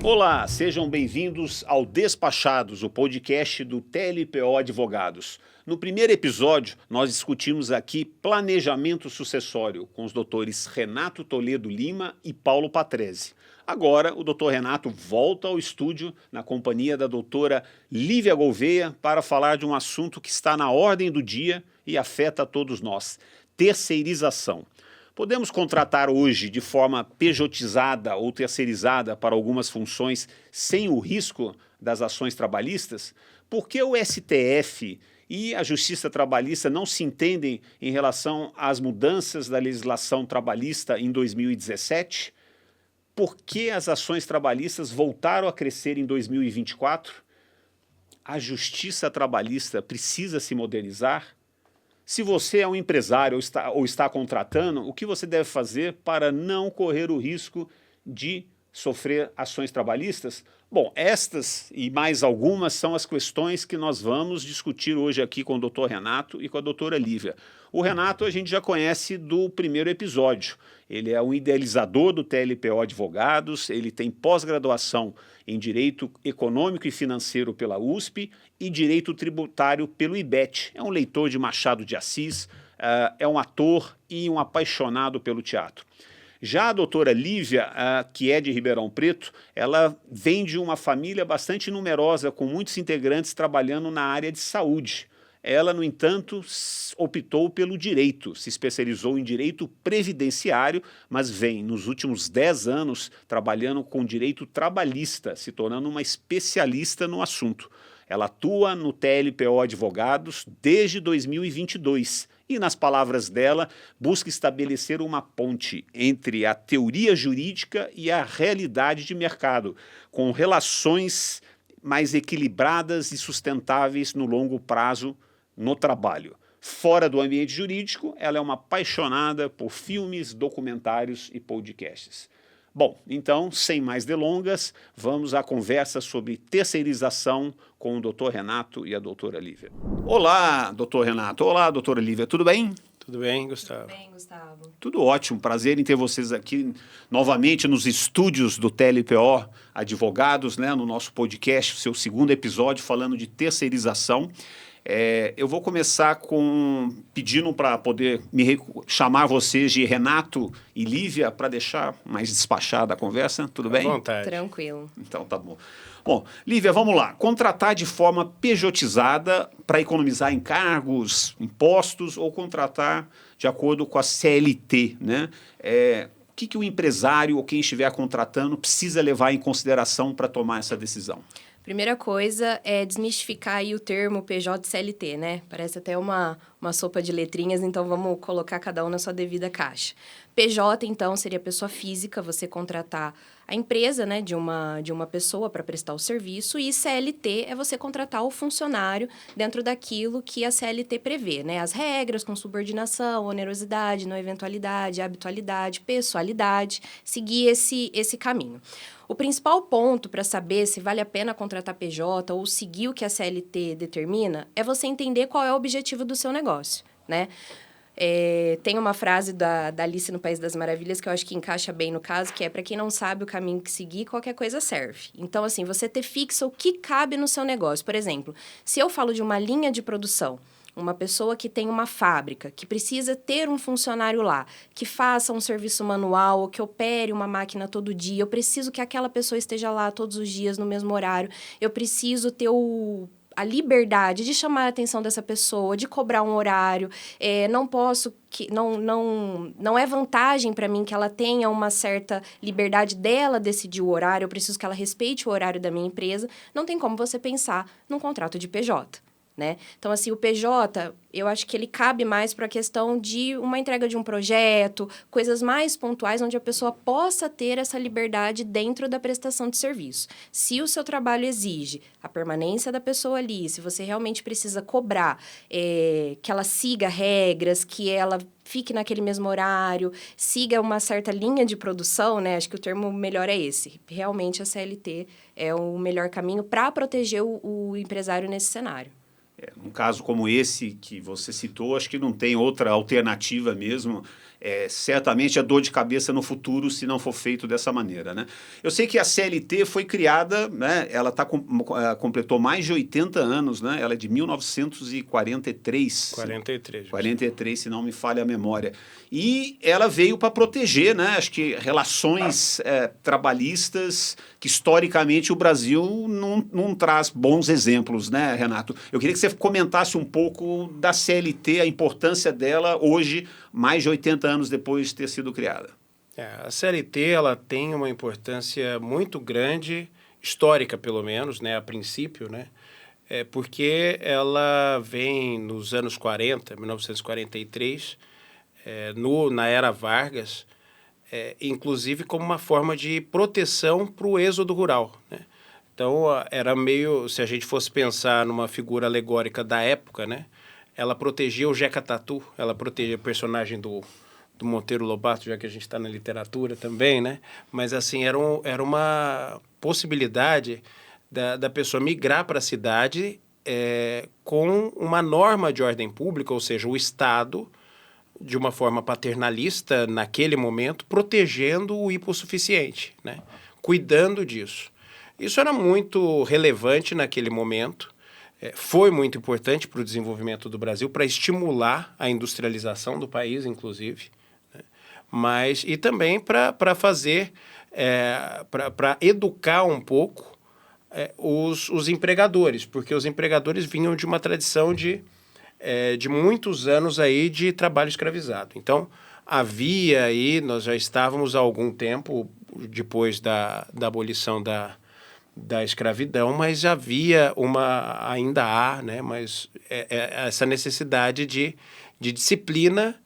Olá, sejam bem-vindos ao Despachados, o podcast do TLPO Advogados. No primeiro episódio, nós discutimos aqui planejamento sucessório com os doutores Renato Toledo Lima e Paulo Patrese. Agora, o doutor Renato volta ao estúdio na companhia da doutora Lívia Gouveia para falar de um assunto que está na ordem do dia e afeta a todos nós: terceirização. Podemos contratar hoje de forma pejotizada ou terceirizada para algumas funções sem o risco das ações trabalhistas? Por que o STF e a Justiça Trabalhista não se entendem em relação às mudanças da legislação trabalhista em 2017? Por que as ações trabalhistas voltaram a crescer em 2024? A Justiça Trabalhista precisa se modernizar? Se você é um empresário ou está contratando, o que você deve fazer para não correr o risco de sofrer ações trabalhistas? Bom, estas e mais algumas são as questões que nós vamos discutir hoje aqui com o doutor Renato e com a doutora Lívia. O Renato a gente já conhece do primeiro episódio. Ele é um idealizador do TLPO Advogados, ele tem pós-graduação em Direito Econômico e Financeiro pela USP e Direito Tributário pelo IBET. É um leitor de Machado de Assis, é um ator e um apaixonado pelo teatro. Já a doutora Lívia, que é de Ribeirão Preto, ela vem de uma família bastante numerosa, com muitos integrantes trabalhando na área de saúde. Ela, no entanto, optou pelo direito, se especializou em direito previdenciário, mas vem, nos últimos 10 anos, trabalhando com direito trabalhista, se tornando uma especialista no assunto. Ela atua no TLPO Advogados desde 2022 e, nas palavras dela, busca estabelecer uma ponte entre a teoria jurídica e a realidade de mercado, com relações mais equilibradas e sustentáveis no longo prazo no trabalho. Fora do ambiente jurídico, ela é uma apaixonada por filmes, documentários e podcasts. Bom, então, sem mais delongas, vamos à conversa sobre terceirização com o Dr. Renato e a doutora Lívia. Olá, doutor Renato. Olá, doutora Lívia. Tudo bem? Tudo bem, Gustavo? Tudo bem, Gustavo. Tudo ótimo. Prazer em ter vocês aqui novamente nos estúdios do TLPO Advogados, né, no nosso podcast, seu segundo episódio, falando de terceirização. Eu vou começar pedindo para poder chamar vocês de Renato e Lívia para deixar mais despachada a conversa. Tudo bem? À vontade. Tranquilo. Então tá bom. Bom, Lívia, vamos lá. Contratar de forma pejotizada para economizar encargos, impostos ou contratar de acordo com a CLT, né? O que o empresário ou quem estiver contratando precisa levar em consideração para tomar essa decisão? Primeira coisa é desmistificar aí o termo PJ e CLT, né? Parece até uma sopa de letrinhas, então vamos colocar cada um na sua devida caixa. PJ, então, seria pessoa física, você contratar a empresa, né, de uma pessoa para prestar o serviço, e CLT é você contratar o funcionário dentro daquilo que a CLT prevê, né? As regras com subordinação, onerosidade, não eventualidade, habitualidade, pessoalidade, seguir esse caminho. O principal ponto para saber se vale a pena contratar PJ ou seguir o que a CLT determina é você entender qual é o objetivo do seu negócio, né? Tem uma frase da Alice no País das Maravilhas que eu acho que encaixa bem no caso, que é: para quem não sabe o caminho que seguir, qualquer coisa serve. Então, assim, você ter fixo o que cabe no seu negócio. Por exemplo, se eu falo de uma linha de produção, uma pessoa que tem uma fábrica, que precisa ter um funcionário lá, que faça um serviço manual ou que opere uma máquina todo dia, eu preciso que aquela pessoa esteja lá todos os dias no mesmo horário, eu preciso ter a liberdade de chamar a atenção dessa pessoa, de cobrar um horário, não é vantagem para mim que ela tenha uma certa liberdade dela decidir o horário, eu preciso que ela respeite o horário da minha empresa, não tem como você pensar num contrato de PJ. Né? Então, assim, o PJ, eu acho que ele cabe mais para a questão de uma entrega de um projeto, coisas mais pontuais, onde a pessoa possa ter essa liberdade dentro da prestação de serviço. Se o seu trabalho exige a permanência da pessoa ali, se você realmente precisa cobrar que ela siga regras, que ela fique naquele mesmo horário, siga uma certa linha de produção, né? Acho que o termo melhor é esse. Realmente, a CLT é o melhor caminho para proteger o empresário nesse cenário. Num caso como esse que você citou, acho que não tem outra alternativa mesmo. certamente é dor de cabeça no futuro se não for feito dessa maneira, né? Eu sei que a CLT foi criada, né? Ela completou mais de 80 anos, né? Ela é de 1943. 43, se não me falha a memória. E ela veio para proteger, né? Acho que relações trabalhistas que historicamente o Brasil não traz bons exemplos, né, Renato? Eu queria que você comentasse um pouco da CLT, a importância dela hoje, mais de 80 anos depois de ter sido criada. A CLT ela tem uma importância muito grande, histórica pelo menos, né, a princípio, né, porque ela vem nos anos 40, 1943, na era Vargas, inclusive como uma forma de proteção para o êxodo rural, né? Então, era meio, se a gente fosse pensar numa figura alegórica da época, né, ela protegia o Jeca Tatu, ela protegia o personagem do Monteiro Lobato, já que a gente está na literatura também, né? Mas, assim, era uma possibilidade da pessoa migrar para a cidade com uma norma de ordem pública, ou seja, o Estado, de uma forma paternalista, naquele momento, protegendo o hipossuficiente, né? Cuidando disso. Isso era muito relevante naquele momento, foi muito importante para o desenvolvimento do Brasil, para estimular a industrialização do país, inclusive, né? Mas, e também para fazer, para educar um pouco os empregadores, porque os empregadores vinham de uma tradição de muitos anos aí de trabalho escravizado. Então, havia aí, nós já estávamos há algum tempo depois da abolição da escravidão, mas havia ainda há, né, mas essa necessidade de disciplina,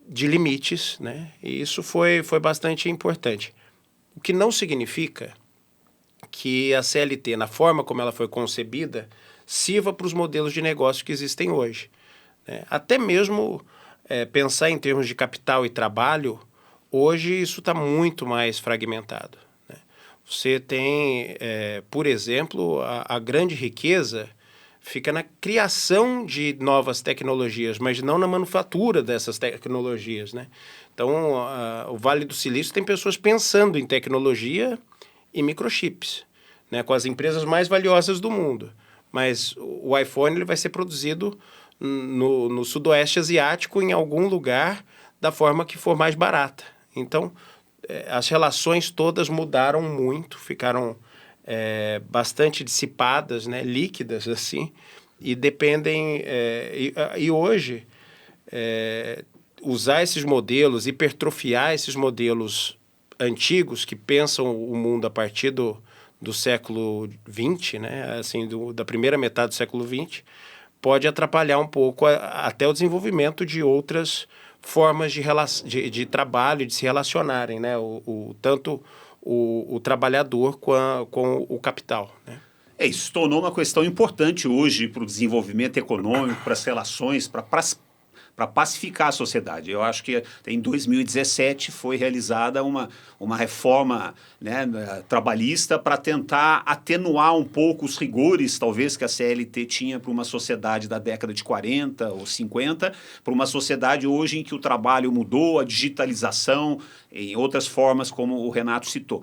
de limites, né, e isso foi bastante importante. O que não significa que a CLT, na forma como ela foi concebida, sirva para os modelos de negócio que existem hoje, né? Até mesmo pensar em termos de capital e trabalho, hoje isso está muito mais fragmentado, né? Você tem, por exemplo, a grande riqueza fica na criação de novas tecnologias, mas não na manufatura dessas tecnologias, né? Então, o Vale do Silício tem pessoas pensando em tecnologia e microchips, né, com as empresas mais valiosas do mundo. Mas o iPhone ele vai ser produzido no Sudoeste Asiático, em algum lugar, da forma que for mais barata. Então, as relações todas mudaram muito, ficaram bastante dissipadas, né, líquidas, assim, e dependem... E hoje, usar esses modelos, hipertrofiar esses modelos antigos que pensam o mundo a partir do século XX, né, assim, da primeira metade do século XX, pode atrapalhar um pouco até o desenvolvimento de outras formas de trabalho, de se relacionarem, né, tanto o trabalhador com o capital, né? Isso tornou uma questão importante hoje para o desenvolvimento econômico, para as relações, para pacificar a sociedade. Eu acho que em 2017 foi realizada uma reforma, né, trabalhista para tentar atenuar um pouco os rigores, talvez, que a CLT tinha para uma sociedade da década de 40 ou 50, para uma sociedade hoje em que o trabalho mudou, a digitalização, em outras formas, como o Renato citou.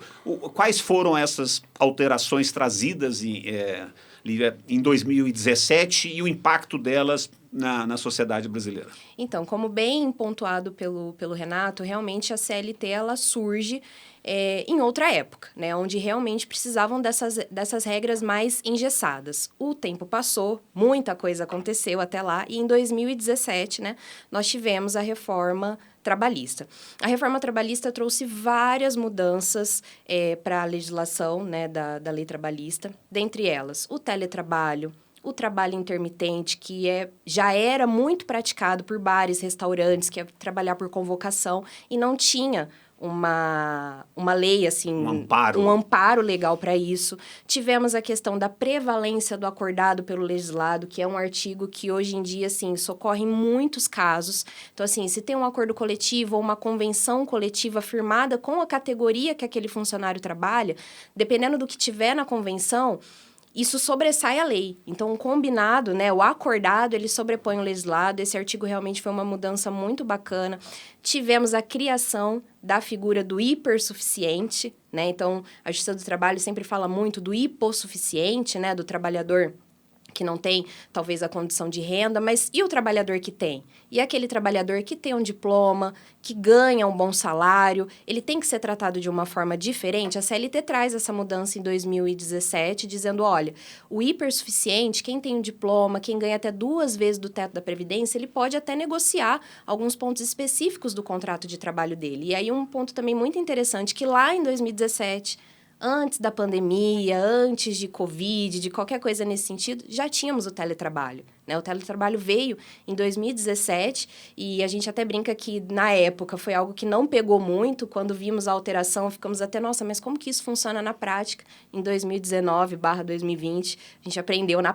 Quais foram essas alterações trazidas em 2017 e o impacto delas na sociedade brasileira? Então, como bem pontuado pelo Renato, realmente a CLT ela surge em outra época, né, onde realmente precisavam dessas regras mais engessadas. O tempo passou, muita coisa aconteceu até lá, e em 2017, né, nós tivemos a reforma trabalhista. A reforma trabalhista trouxe várias mudanças para a legislação, né, da lei trabalhista, dentre elas o teletrabalho, o trabalho intermitente, que já era muito praticado por bares, restaurantes, que é trabalhar por convocação, e não tinha uma lei, assim... Um amparo legal para isso. Tivemos a questão da prevalência do acordado pelo legislado, que é um artigo que hoje em dia, assim, socorre em muitos casos. Então, assim, se tem um acordo coletivo ou uma convenção coletiva firmada com a categoria que aquele funcionário trabalha, dependendo do que tiver na convenção, isso sobressai a lei. Então, o combinado, né, o acordado, ele sobrepõe o legislado. Esse artigo realmente foi uma mudança muito bacana. Tivemos a criação da figura do hipersuficiente, né? Então, a Justiça do Trabalho sempre fala muito do hipossuficiente, né, do trabalhador que não tem, talvez, a condição de renda, mas e o trabalhador que tem? E aquele trabalhador que tem um diploma, que ganha um bom salário, ele tem que ser tratado de uma forma diferente? A CLT traz essa mudança em 2017, dizendo, olha, o hipersuficiente, quem tem um diploma, quem ganha até 2 vezes do teto da Previdência, ele pode até negociar alguns pontos específicos do contrato de trabalho dele. E aí um ponto também muito interessante, que lá em 2017... antes da pandemia, antes de Covid, de qualquer coisa nesse sentido, já tínhamos o teletrabalho, né? O teletrabalho veio em 2017 e a gente até brinca que, na época, foi algo que não pegou muito. Quando vimos a alteração, ficamos até, nossa, mas como que isso funciona na prática? Em 2019/2020, a gente aprendeu na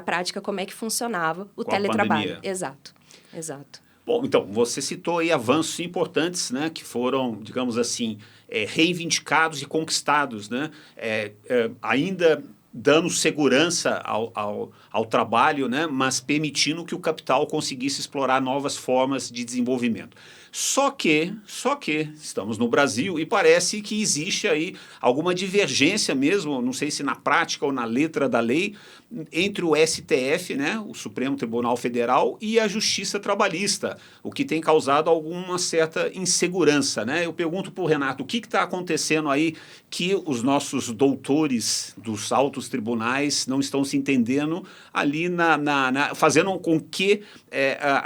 prática como é que funcionava o teletrabalho. Exato, exato. Bom, então, você citou aí avanços importantes, né, que foram, digamos assim, reivindicados e conquistados, né, ainda dando segurança ao trabalho, né, mas permitindo que o capital conseguisse explorar novas formas de desenvolvimento. Só que estamos no Brasil e parece que existe aí alguma divergência mesmo, não sei se na prática ou na letra da lei, entre o STF, né, o Supremo Tribunal Federal, e a Justiça Trabalhista, o que tem causado alguma certa insegurança, né? Eu pergunto para o Renato, o que está acontecendo aí que os nossos doutores dos altos tribunais não estão se entendendo ali, fazendo com que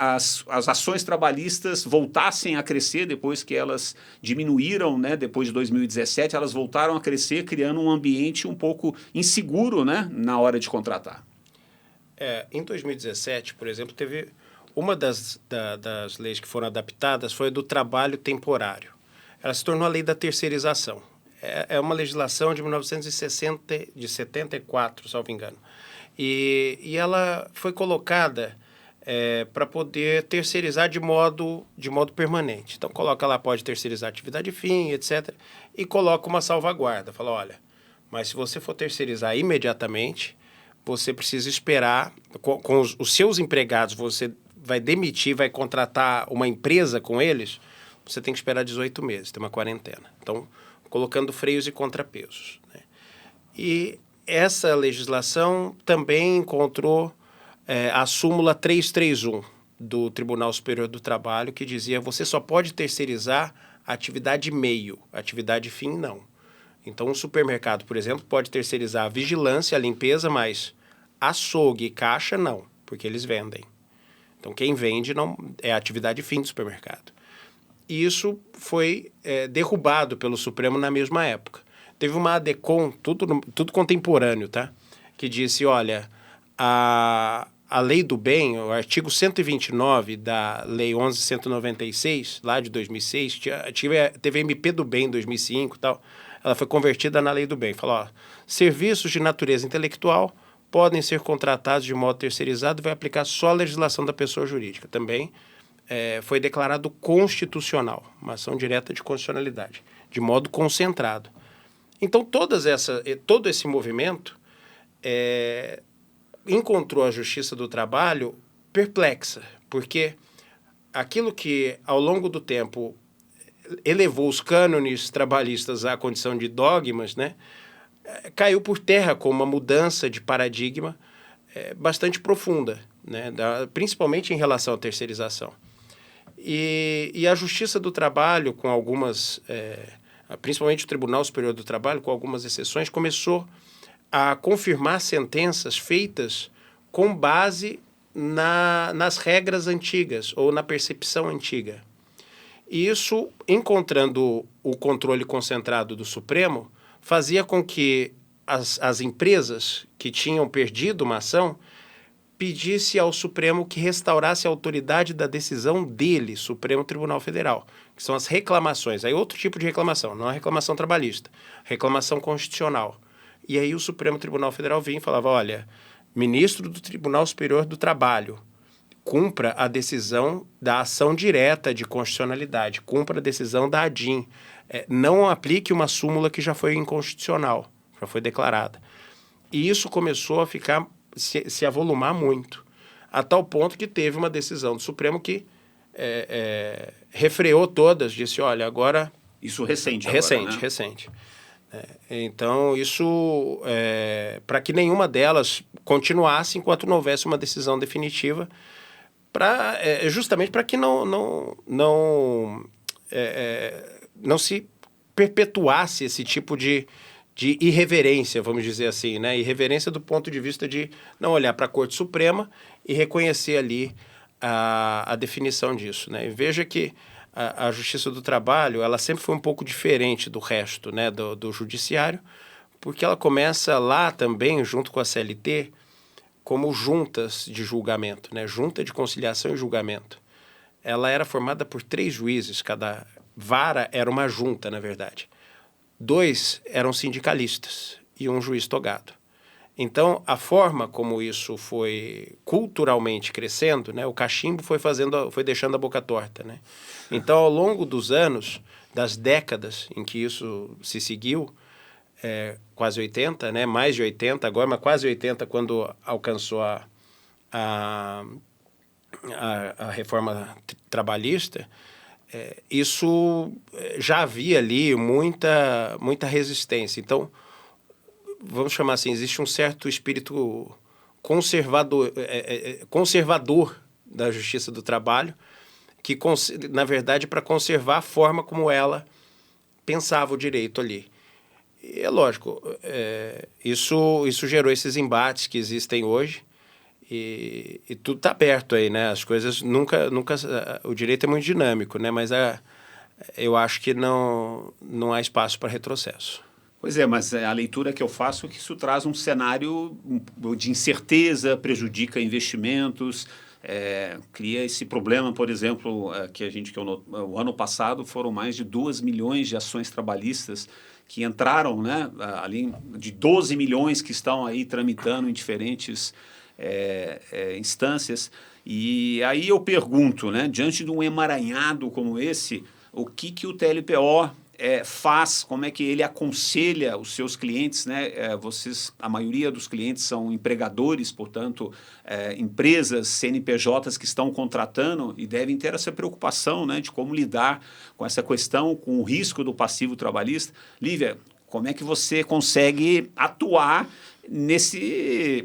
as ações trabalhistas voltassem a crescer depois que elas diminuíram, né? Depois de 2017, elas voltaram a crescer, criando um ambiente um pouco inseguro, né, na hora de contratar. Em 2017, por exemplo, teve uma das leis que foram adaptadas foi a do trabalho temporário. Ela se tornou a lei da terceirização. É uma legislação de 1974, salvo engano. E ela foi colocada para poder terceirizar de modo permanente. Então, coloca lá, pode terceirizar atividade fim, etc. E coloca uma salvaguarda. Fala, olha, mas se você for terceirizar imediatamente, você precisa esperar, com os seus empregados, você vai demitir, vai contratar uma empresa com eles, você tem que esperar 18 meses, tem uma quarentena. Então, colocando freios e contrapesos, né? E essa legislação também encontrou a súmula 331 do Tribunal Superior do Trabalho, que dizia que você só pode terceirizar a atividade meio, atividade fim não. Então, um supermercado, por exemplo, pode terceirizar a vigilância, a limpeza, mas açougue e caixa não, porque eles vendem. Então, quem vende não é a atividade fim do supermercado. E isso foi derrubado pelo Supremo na mesma época. Teve uma ADECOM, tudo contemporâneo, tá? Que disse, olha, a lei do bem, o artigo 129 da Lei 11.196, lá de 2006, teve MP do bem em 2005 e tal, ela foi convertida na lei do bem. Falou, ó, serviços de natureza intelectual podem ser contratados de modo terceirizado e vai aplicar só a legislação da pessoa jurídica. Também foi declarado constitucional, uma ação direta de constitucionalidade, de modo concentrado. Então, todo esse movimento encontrou a Justiça do Trabalho perplexa, porque aquilo que, ao longo do tempo, elevou os cânones trabalhistas à condição de dogmas, né, caiu por terra com uma mudança de paradigma bastante profunda, né, principalmente em relação à terceirização. E a Justiça do Trabalho, com algumas, principalmente o Tribunal Superior do Trabalho, com algumas exceções, começou a confirmar sentenças feitas com base nas regras antigas ou na percepção antiga. E isso, encontrando o controle concentrado do Supremo, fazia com que as empresas que tinham perdido uma ação pedisse ao Supremo que restaurasse a autoridade da decisão dele, Supremo Tribunal Federal, que são as reclamações. Aí outro tipo de reclamação, não a reclamação trabalhista, reclamação constitucional. E aí o Supremo Tribunal Federal vinha e falava, olha, ministro do Tribunal Superior do Trabalho, cumpra a decisão da ação direta de constitucionalidade, cumpra a decisão da ADIM, não aplique uma súmula que já foi inconstitucional, já foi declarada. E isso começou a se avolumar muito, a tal ponto que teve uma decisão do Supremo que refreou todas, disse, olha, agora... Isso recente Recente, agora, né? recente. Então, isso, para que nenhuma delas continuasse enquanto não houvesse uma decisão definitiva, justamente para que não se perpetuasse esse tipo de irreverência, vamos dizer assim, né? Irreverência do ponto de vista de não olhar para a Corte Suprema e reconhecer ali a definição disso, né? E veja que a Justiça do Trabalho, ela sempre foi um pouco diferente do resto, né, do judiciário, porque ela começa lá também, junto com a CLT, como juntas de julgamento, né? Junta de conciliação e julgamento. Ela era formada por 3 juízes, cada vara era uma junta, na verdade. 2 eram sindicalistas e um juiz togado. Então, a forma como isso foi culturalmente crescendo, né, o cachimbo foi deixando a boca torta, né? Então, ao longo dos anos, das décadas em que isso se seguiu, quase 80, né, mais de 80 agora, mas quase 80 quando alcançou a reforma trabalhista, isso já havia ali muita resistência. Então, vamos chamar assim, existe um certo espírito conservador da Justiça do Trabalho, que, na verdade, para conservar a forma como ela pensava o direito ali. E é lógico, isso gerou esses embates que existem hoje, e tudo está aberto aí, né? As coisas nunca o direito é muito dinâmico, né? Mas eu acho que não há espaço para retrocesso. Pois é, mas a leitura que eu faço é que isso traz um cenário de incerteza, prejudica investimentos, cria esse problema, por exemplo, o ano passado foram mais de 2 milhões de ações trabalhistas que entraram, né, além de 12 milhões que estão aí tramitando em diferentes instâncias. E aí eu pergunto, né, diante de um emaranhado como esse, o que o TLPO faz, como é que ele aconselha os seus clientes, né? A maioria dos clientes são empregadores, portanto, empresas, CNPJs que estão contratando e devem ter essa preocupação, né, de como lidar com essa questão, com o risco do passivo trabalhista. Lívia, como é que você consegue atuar nesse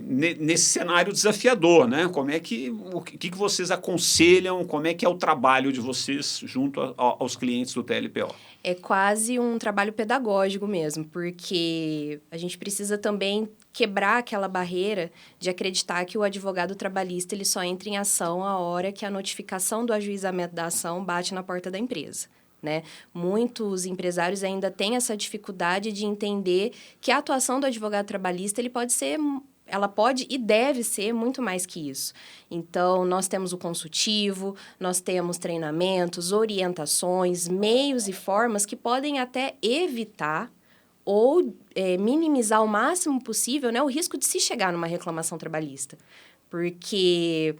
cenário desafiador, né? O que vocês aconselham, como é que é o trabalho de vocês junto aos clientes do TLPO? É quase um trabalho pedagógico mesmo, porque a gente precisa também quebrar aquela barreira de acreditar que o advogado trabalhista ele só entra em ação a hora que a notificação do ajuizamento da ação bate na porta da empresa. Né? Muitos empresários ainda têm essa dificuldade de entender que a atuação do advogado trabalhista ela pode e deve ser muito mais que isso. Então, nós temos o consultivo, nós temos treinamentos, orientações, meios e formas que podem até evitar ou minimizar o máximo possível, né, o risco de se chegar numa reclamação trabalhista. Porque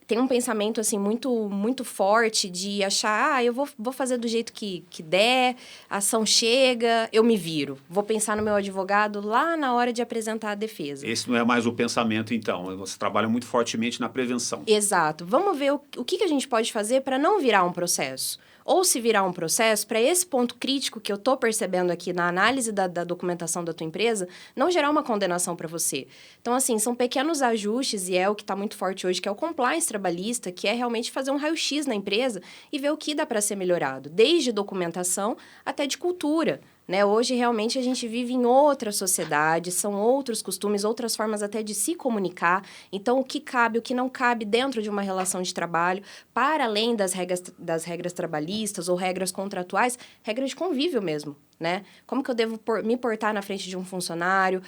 tem um pensamento, assim, muito, muito forte de achar, eu vou fazer do jeito que der, a ação chega, eu me viro. Vou pensar no meu advogado lá na hora de apresentar a defesa. Esse não é mais o pensamento, então. Você trabalha muito fortemente na prevenção. Exato. Vamos ver o que a gente pode fazer para não virar um processo. Ou se virar um processo, para esse ponto crítico que eu estou percebendo aqui na análise da documentação da tua empresa, não gerar uma condenação para você. Então, assim, são pequenos ajustes, e é o que está muito forte hoje, que é o compliance trabalhista, que é realmente fazer um raio-x na empresa e ver o que dá para ser melhorado, desde documentação até de cultura. Né? Hoje, realmente, a gente vive em outra sociedade, são outros costumes, outras formas até de se comunicar. Então, o que cabe, o que não cabe dentro de uma relação de trabalho, para além das regras trabalhistas ou regras contratuais, regras de convívio mesmo. Né? Como que eu devo me portar na frente de um funcionário,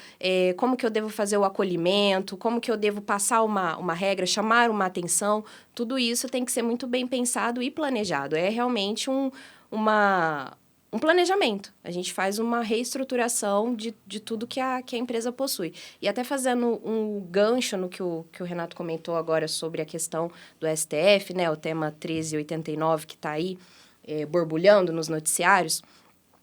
como que eu devo fazer o acolhimento, como que eu devo passar uma regra, chamar uma atenção. Tudo isso tem que ser muito bem pensado e planejado. É realmente um planejamento. A gente faz uma reestruturação de tudo que a empresa possui. E até fazendo um gancho no que o Renato comentou agora sobre a questão do STF, né, o tema 1389 que está aí borbulhando nos noticiários,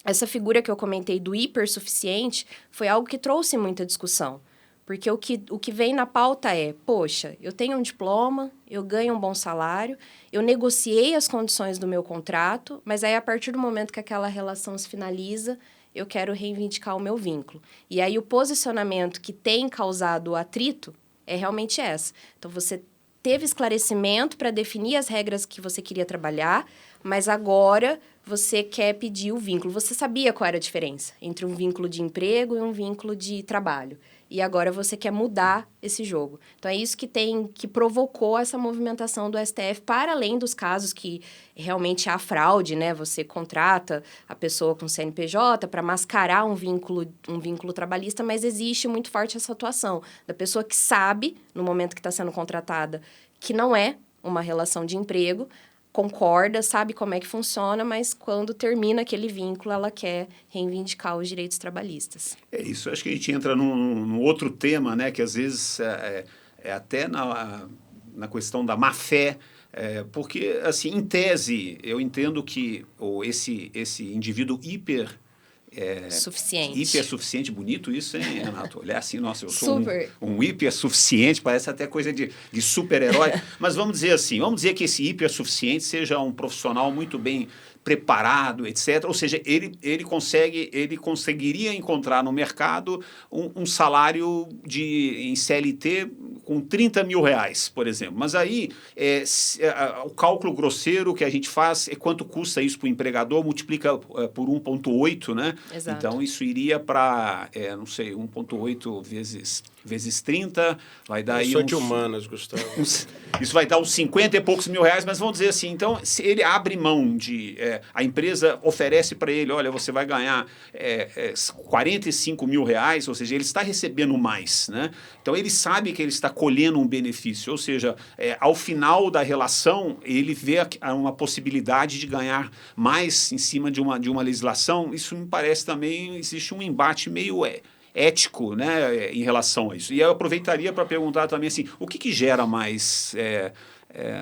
essa figura que eu comentei do hipersuficiente foi algo que trouxe muita discussão. Porque o que vem na pauta é, poxa, eu tenho um diploma, eu ganho um bom salário, eu negociei as condições do meu contrato, mas aí a partir do momento que aquela relação se finaliza, eu quero reivindicar o meu vínculo. E aí o posicionamento que tem causado atrito é realmente essa. Então, você teve esclarecimento para definir as regras que você queria trabalhar, mas agora você quer pedir o vínculo. Você sabia qual era a diferença entre um vínculo de emprego e um vínculo de trabalho. E agora você quer mudar esse jogo. Então, é isso que provocou essa movimentação do STF, para além dos casos que realmente há fraude, né? Você contrata a pessoa com CNPJ para mascarar um vínculo trabalhista, mas existe muito forte essa atuação da pessoa que sabe, no momento que está sendo contratada, que não é uma relação de emprego, concorda, sabe como é que funciona, mas quando termina aquele vínculo, ela quer reivindicar os direitos trabalhistas. É isso, acho que a gente entra num outro tema, né, que às vezes é até na questão da má-fé, porque, assim, em tese, eu entendo que esse indivíduo hipersuficiente, bonito isso, hein, Renato? Olhar assim, nossa, eu sou um hipersuficiente, parece até coisa de super-herói. Mas vamos dizer que esse hipersuficiente seja um profissional muito bem preparado, etc. Ou seja, ele conseguiria encontrar no mercado um salário em CLT com 30 mil reais, por exemplo. Mas aí, o cálculo grosseiro que a gente faz é quanto custa isso para o empregador, multiplica por 1,8, né? Exato. Então, isso iria para, 1,8 vezes 30, vai dar aí eu sou de humanas, Gustavo. Isso vai dar uns 50 e poucos mil reais, mas vamos dizer assim, então, se ele abre mão de... a empresa oferece para ele, olha, você vai ganhar 45 mil reais, ou seja, ele está recebendo mais, né? Então, ele sabe que ele está colhendo um benefício, ou seja, ao final da relação, ele vê uma possibilidade de ganhar mais em cima de uma legislação. Isso me parece também, existe um embate meio ético, né, em relação a isso. E eu aproveitaria para perguntar também assim, o que gera mais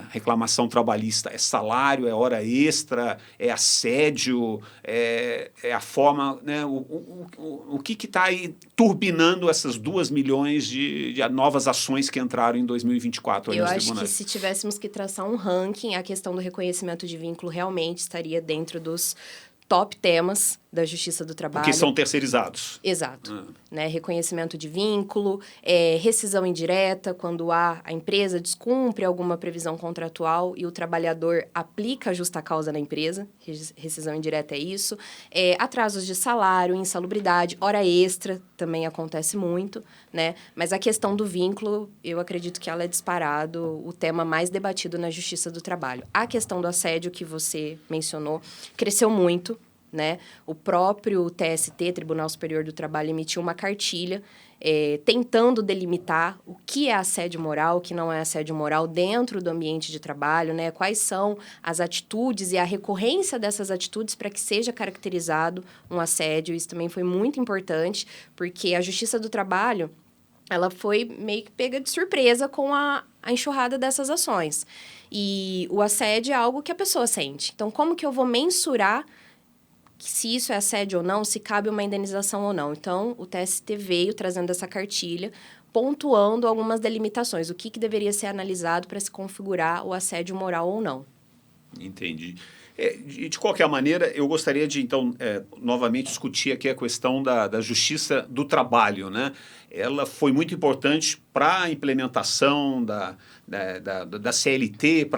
reclamação trabalhista? É salário, é hora extra, é assédio, é a forma, né, o que está aí turbinando essas 2 milhões de novas ações que entraram em 2024 aí nos tribunais? Eu acho que se tivéssemos que traçar um ranking, a questão do reconhecimento de vínculo realmente estaria dentro dos top temas da Justiça do Trabalho. Porque são terceirizados. Exato. Né? Reconhecimento de vínculo, rescisão indireta, quando a empresa descumpre alguma previsão contratual e o trabalhador aplica a justa causa na empresa, rescisão indireta é isso, atrasos de salário, insalubridade, hora extra também acontece muito, né? Mas a questão do vínculo, eu acredito que ela é disparado o tema mais debatido na Justiça do Trabalho. A questão do assédio que você mencionou cresceu muito, né? O próprio TST, Tribunal Superior do Trabalho, emitiu uma cartilha tentando delimitar o que é assédio moral, o que não é assédio moral dentro do ambiente de trabalho, né? Quais são as atitudes e a recorrência dessas atitudes para que seja caracterizado um assédio. Isso também foi muito importante, porque a Justiça do Trabalho, ela foi meio que pega de surpresa com a enxurrada dessas ações. E o assédio é algo que a pessoa sente. Então, como que eu vou mensurar se isso é assédio ou não, se cabe uma indenização ou não? Então, o TST veio trazendo essa cartilha, pontuando algumas delimitações, o que deveria ser analisado para se configurar o assédio moral ou não. Entendi. De qualquer maneira, eu gostaria de, então, novamente discutir aqui a questão da Justiça do Trabalho, né? Ela foi muito importante para a implementação da CLT,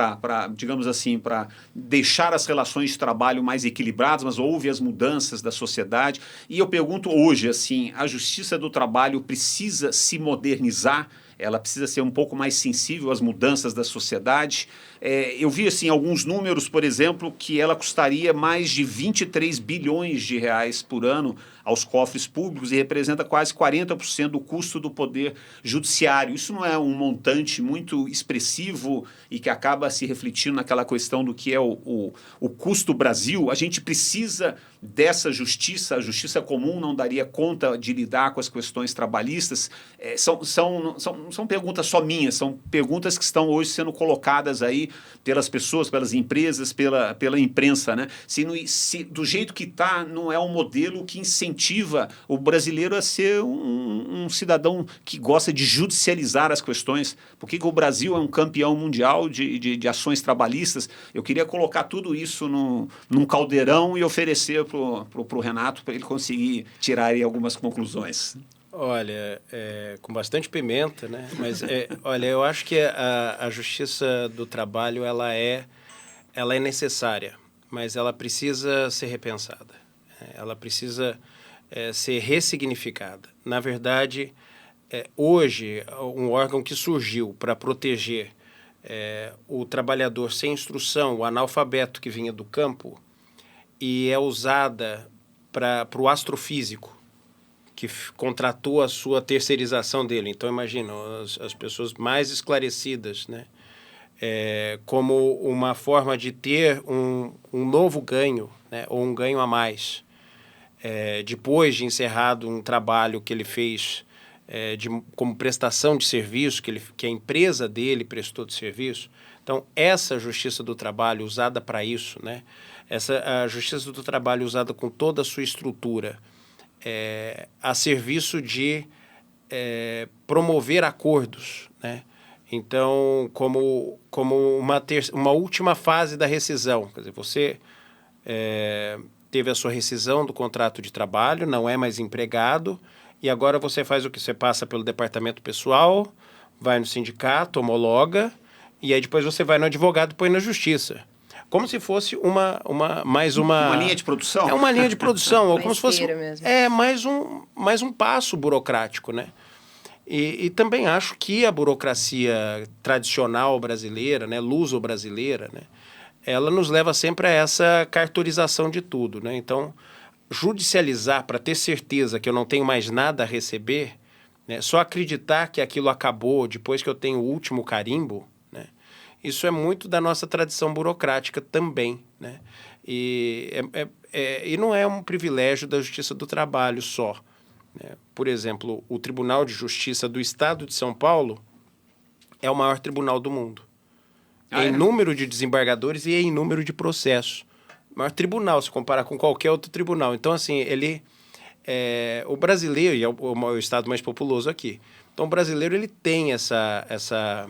digamos assim, para deixar as relações de trabalho mais equilibradas, mas houve as mudanças da sociedade. E eu pergunto hoje, assim, a Justiça do Trabalho precisa se modernizar? Ela precisa ser um pouco mais sensível às mudanças da sociedade? Eu vi assim, alguns números, por exemplo, que ela custaria mais de 23 bilhões de reais por ano aos cofres públicos e representa quase 40% do custo do poder judiciário. Isso não é um montante muito expressivo e que acaba se refletindo naquela questão do que é o custo Brasil? A gente precisa dessa justiça, a justiça comum não daria conta de lidar com as questões trabalhistas? São perguntas só minhas, são perguntas que estão hoje sendo colocadas aí pelas pessoas, pelas empresas, pela imprensa, né? Se do jeito que está, não é um modelo que incentiva o brasileiro a ser um cidadão que gosta de judicializar as questões. Por que o Brasil é um campeão mundial de ações trabalhistas? Eu queria colocar tudo isso num caldeirão e oferecer para o Renato para ele conseguir tirar aí algumas conclusões. Olha, com bastante pimenta, né? Mas, olha, eu acho que a justiça do trabalho, ela é necessária, mas ela precisa ser repensada. Ela precisa ser ressignificada. Na verdade, hoje, um órgão que surgiu para proteger o trabalhador sem instrução, o analfabeto que vinha do campo, e é usada para o astrofísico, que contratou a sua terceirização dele. Então, imagina, as pessoas mais esclarecidas, né? Como uma forma de ter um novo ganho, né? Ou um ganho a mais. Depois de encerrado um trabalho que ele fez como prestação de serviço, que a empresa dele prestou de serviço. Então, essa justiça do trabalho usada para isso, né? A justiça do trabalho usada com toda a sua estrutura, a serviço de promover acordos, né? Então, como uma última fase da rescisão. Quer dizer, você teve a sua rescisão do contrato de trabalho, não é mais empregado, e agora você faz o que? Você passa pelo departamento pessoal, vai no sindicato, homologa, e aí depois você vai no advogado e põe na justiça. Como se fosse mais uma... Uma linha de produção? É uma linha de produção, ou como se fosse... Mesmo. Mais um passo burocrático, né? E também acho que a burocracia tradicional brasileira, né, luso-brasileira, né, ela nos leva sempre a essa cartorização de tudo, né? Então, judicializar para ter certeza que eu não tenho mais nada a receber, né, só acreditar que aquilo acabou depois que eu tenho o último carimbo, né, isso é muito da nossa tradição burocrática também, né? E não é um privilégio da Justiça do Trabalho só, né? Por exemplo, o Tribunal de Justiça do Estado de São Paulo é o maior tribunal do mundo. Em número de desembargadores e em número de processos. O maior tribunal, se comparar com qualquer outro tribunal. Então, assim, o brasileiro, e é o estado mais populoso aqui, então o brasileiro ele tem essa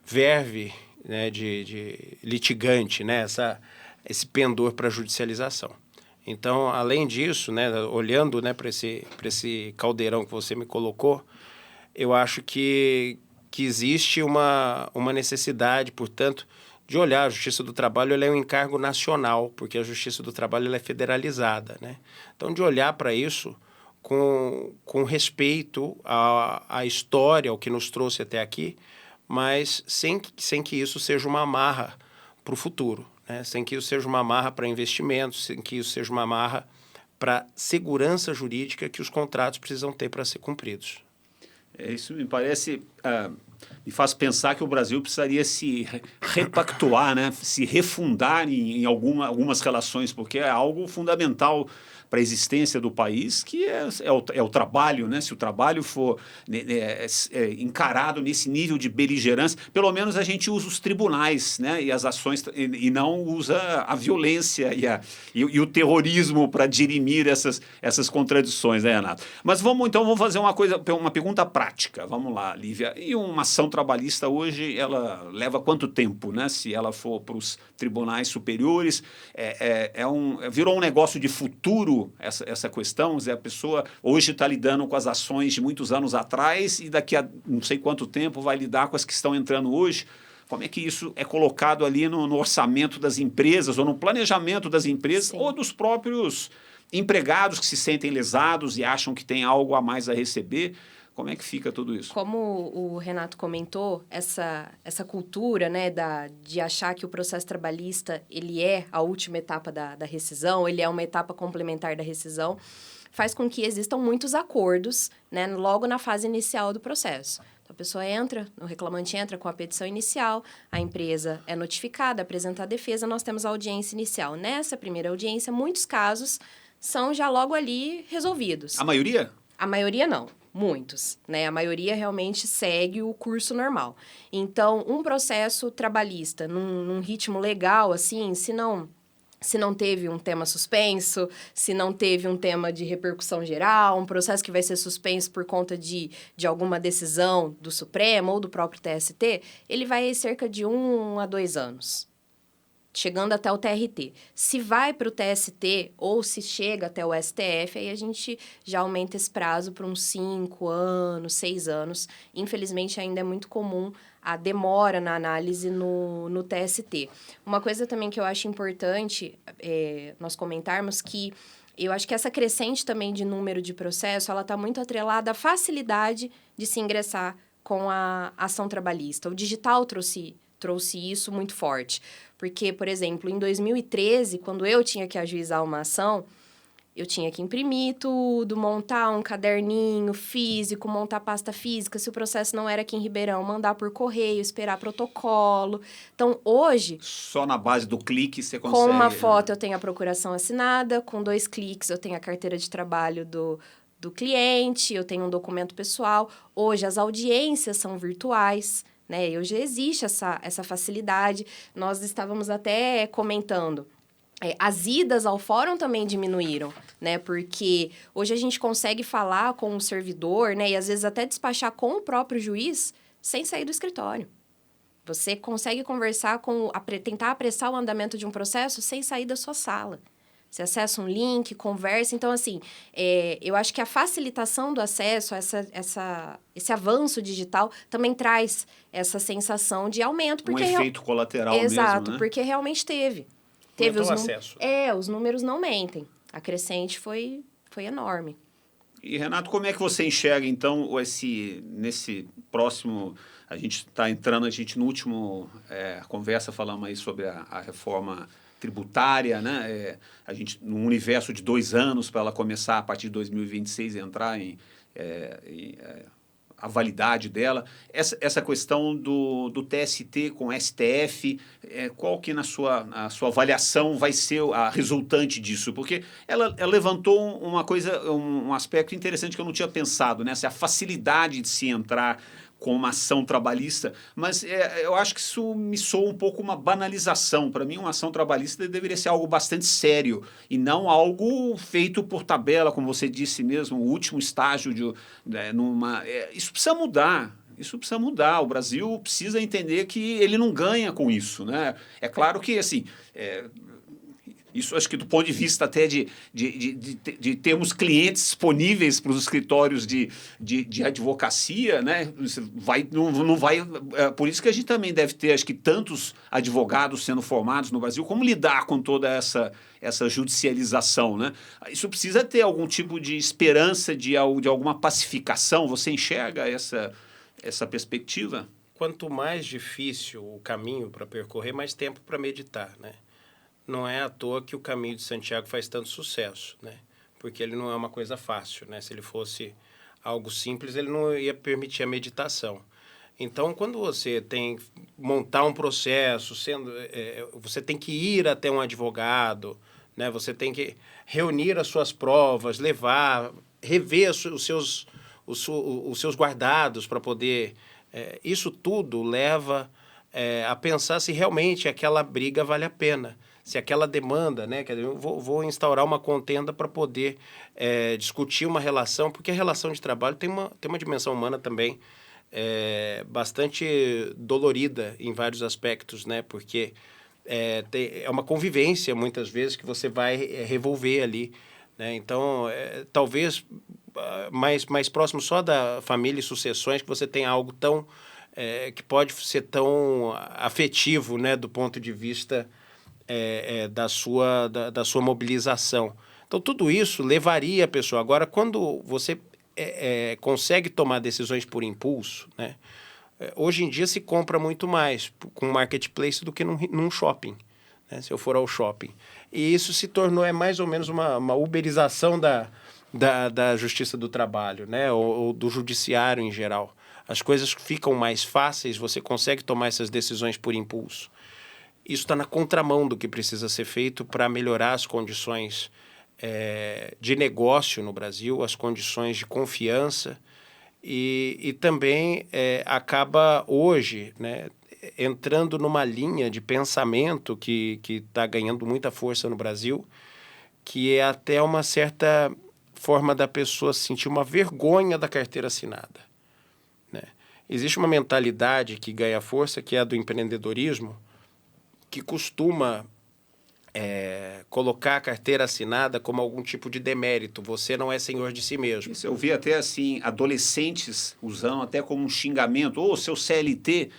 verve, né, de litigante, né, esse pendor para judicialização. Então, além disso, né, olhando, né, para esse caldeirão que você me colocou, eu acho que existe uma necessidade, portanto, de olhar. A Justiça do Trabalho ela é um encargo nacional, porque a Justiça do Trabalho ela é federalizada, né? Então, de olhar para isso com respeito à história, ao que nos trouxe até aqui, mas sem que isso seja uma amarra para o futuro, né? Sem que isso seja uma amarra para investimentos, sem que isso seja uma amarra para segurança jurídica que os contratos precisam ter para ser cumpridos. Isso me parece, me faz pensar que o Brasil precisaria se repactuar, né? Se refundar em algumas relações, porque é algo fundamental para a existência do país, que é o trabalho, né? Se o trabalho for encarado nesse nível de beligerância, pelo menos a gente usa os tribunais, né? E as ações, e não usa a violência e o terrorismo para dirimir essas contradições, né, Renato? Mas vamos fazer uma pergunta prática. Vamos lá, Lívia. E uma ação trabalhista hoje, ela leva quanto tempo, né? Se ela for para os tribunais superiores, virou um negócio de futuro essa questão. A pessoa hoje está lidando com as ações de muitos anos atrás e daqui a não sei quanto tempo vai lidar com as que estão entrando hoje. Como é que isso é colocado ali no orçamento das empresas ou no planejamento das empresas? Sim. Ou dos próprios empregados que se sentem lesados e acham que tem algo a mais a receber? Como é que fica tudo isso? Como o Renato comentou, essa cultura, né, de achar que o processo trabalhista ele é a última etapa da rescisão, ele é uma etapa complementar da rescisão, faz com que existam muitos acordos, né, logo na fase inicial do processo. Então, a pessoa o reclamante entra com a petição inicial, a empresa é notificada, apresenta a defesa, nós temos a audiência inicial. Nessa primeira audiência, muitos casos são já logo ali resolvidos. A maioria? A maioria não. Muitos, né? A maioria realmente segue o curso normal. Então, um processo trabalhista num ritmo legal, assim, se não teve um tema suspenso, se não teve um tema de repercussão geral, um processo que vai ser suspenso por conta de alguma decisão do Supremo ou do próprio TST, ele vai cerca de 1 a 2 anos, chegando até o TRT. Se vai para o TST ou se chega até o STF, aí a gente já aumenta esse prazo para uns 5 anos, 6 anos. Infelizmente, ainda é muito comum a demora na análise no TST. Uma coisa também que eu acho importante nós comentarmos que eu acho que essa crescente também de número de processo, ela está muito atrelada à facilidade de se ingressar com a ação trabalhista. O digital trouxe isso muito forte. Porque, por exemplo, em 2013, quando eu tinha que ajuizar uma ação, eu tinha que imprimir tudo, montar um caderninho físico, montar pasta física. Se o processo não era aqui em Ribeirão, mandar por correio, esperar protocolo. Então, hoje... Só na base do clique você consegue... Com uma foto eu tenho a procuração assinada, com 2 cliques eu tenho a carteira de trabalho do cliente, eu tenho um documento pessoal. Hoje, as audiências são virtuais, né? Hoje existe essa facilidade. Nós estávamos até comentando. As idas ao fórum também diminuíram, né? Porque hoje a gente consegue falar com o servidor, né? E às vezes até despachar com o próprio juiz sem sair do escritório. Você consegue conversar tentar apressar o andamento de um processo sem sair da sua sala. Você acessa um link, conversa. Então, assim, eu acho que a facilitação do acesso, esse avanço digital também traz essa sensação de aumento. Porque efeito colateral mesmo, né? Exato, porque realmente teve. Aumentou o acesso. Os números não mentem. A crescente foi enorme. E, Renato, como é que você enxerga, então, nesse próximo... A gente está entrando, no último conversa falamos aí sobre a reforma tributária, né? A gente, num universo de 2 anos, para ela começar a partir de 2026 entrar a validade dela. Essa questão do TST com o STF, qual que a sua avaliação vai ser a resultante disso? Porque ela levantou uma coisa, um aspecto interessante que eu não tinha pensado, né? A facilidade de se entrar com uma ação trabalhista, mas eu acho que isso me soa um pouco uma banalização. Para mim, uma ação trabalhista deveria ser algo bastante sério e não algo feito por tabela, como você disse mesmo, o último estágio isso precisa mudar. Isso precisa mudar. O Brasil precisa entender que ele não ganha com isso, né? É claro que, assim... Isso acho que do ponto de vista até de termos clientes disponíveis para os escritórios de advocacia, né? Não vai, por isso que a gente também deve ter, acho que, tantos advogados sendo formados no Brasil. Como lidar com toda essa judicialização, né? Isso precisa ter algum tipo de esperança de alguma pacificação. Você enxerga essa perspectiva? Quanto mais difícil o caminho para percorrer, mais tempo para meditar, né? Não é à toa que o Caminho de Santiago faz tanto sucesso, né? Porque ele não é uma coisa fácil, né? Se ele fosse algo simples, ele não ia permitir a meditação. Então, quando você tem que montar um processo, você tem que ir até um advogado, né? Você tem que reunir as suas provas, rever os seus guardados para poder... isso tudo leva a pensar se realmente aquela briga vale a pena. Se aquela demanda, né? Quer dizer, eu vou instaurar uma contenda para poder discutir uma relação, porque a relação de trabalho tem uma dimensão humana também bastante dolorida em vários aspectos, né? Porque é uma convivência, muitas vezes, que você vai revolver ali, né? Então, talvez mais próximo só da família e sucessões, que você tem algo tão... que pode ser tão afetivo, né? Do ponto de vista... da sua mobilização. Então, tudo isso levaria a pessoa. Agora, quando você consegue tomar decisões por impulso, né? Hoje em dia se compra muito mais com marketplace do que num shopping, né? Se eu for ao shopping. E isso se tornou mais ou menos uma uberização da justiça do trabalho, né? Ou do judiciário em geral. As coisas ficam mais fáceis, você consegue tomar essas decisões por impulso. Isso está na contramão do que precisa ser feito para melhorar as condições de negócio no Brasil, as condições de confiança e também acaba hoje, né, entrando numa linha de pensamento que está ganhando muita força no Brasil, que é até uma certa forma da pessoa sentir uma vergonha da carteira assinada, né? Existe uma mentalidade que ganha força, que é a do empreendedorismo, que costuma colocar a carteira assinada como algum tipo de demérito. Você não é senhor de si mesmo. Isso, eu vi até assim, adolescentes usando até como um xingamento, ô, seu CLT.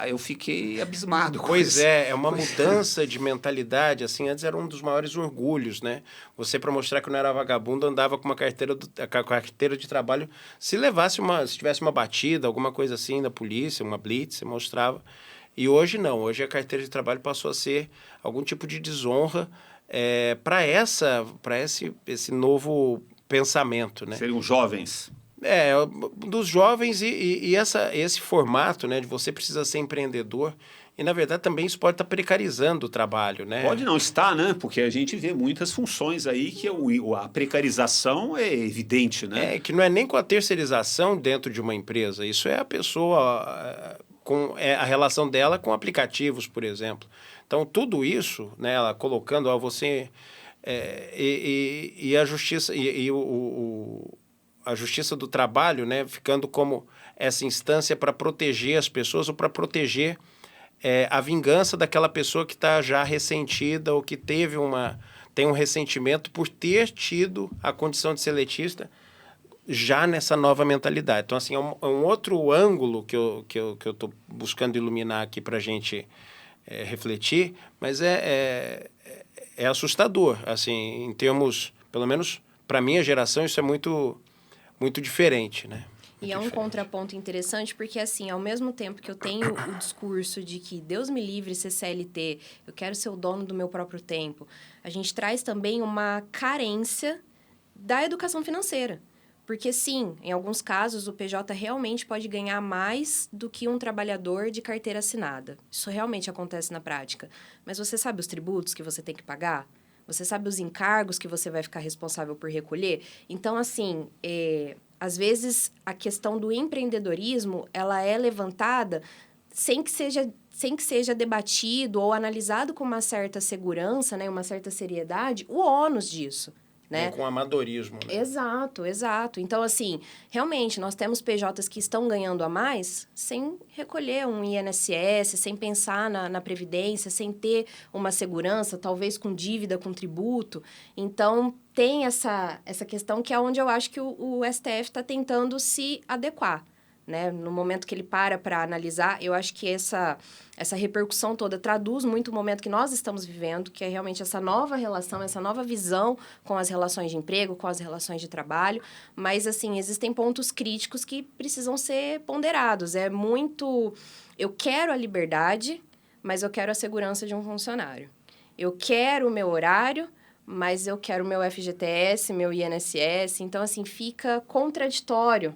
Eu fiquei abismado com Pois isso. é uma mudança de mentalidade, assim, antes era um dos maiores orgulhos, né? Você, para mostrar que não era vagabundo, andava com uma carteira, carteira de trabalho, se tivesse uma batida, alguma coisa assim da polícia, uma blitz, você mostrava. E hoje não, hoje a carteira de trabalho passou a ser algum tipo de desonra para esse novo pensamento, né? Seriam jovens. Dos jovens e esse formato, né, de você precisa ser empreendedor, e na verdade também isso pode estar precarizando o trabalho, né? Pode não estar, né? Porque a gente vê muitas funções aí que a precarização é evidente, né? Que não é nem com a terceirização dentro de uma empresa, isso é a pessoa com a relação dela com aplicativos, por exemplo. Então tudo isso, né, ela colocando você e a justiça a Justiça do Trabalho, né, ficando como essa instância para proteger as pessoas ou para proteger a vingança daquela pessoa que está já ressentida ou que tem um ressentimento por ter tido a condição de seletista já nessa nova mentalidade. Então, assim, é um outro ângulo que eu estou buscando iluminar aqui para a gente refletir, mas é assustador, assim, em termos, pelo menos para a minha geração, isso é muito diferente, né? E é um contraponto interessante porque, assim, ao mesmo tempo que eu tenho o discurso de que Deus me livre ser CLT, eu quero ser o dono do meu próprio tempo, a gente traz também uma carência da educação financeira. Porque, sim, em alguns casos, o PJ realmente pode ganhar mais do que um trabalhador de carteira assinada. Isso realmente acontece na prática. Mas você sabe os tributos que você tem que pagar? Você sabe os encargos que você vai ficar responsável por recolher? Então, assim, às vezes, a questão do empreendedorismo, ela é levantada sem que seja debatido ou analisado com uma certa segurança, né, uma certa seriedade, o ônus disso. Né? Com amadorismo. Né? Exato. Então, assim, realmente, nós temos PJs que estão ganhando a mais sem recolher um INSS, sem pensar na Previdência, sem ter uma segurança, talvez com dívida, com tributo. Então, tem essa questão que é onde eu acho que o STF está tentando se adequar. Né? No momento que ele para analisar, eu acho que essa repercussão toda traduz muito o momento que nós estamos vivendo, que é realmente essa nova relação, essa nova visão com as relações de emprego, com as relações de trabalho, mas, assim, existem pontos críticos que precisam ser ponderados. É muito... Eu quero a liberdade, mas eu quero a segurança de um funcionário. Eu quero o meu horário, mas eu quero o meu FGTS, meu INSS. Então, assim, fica contraditório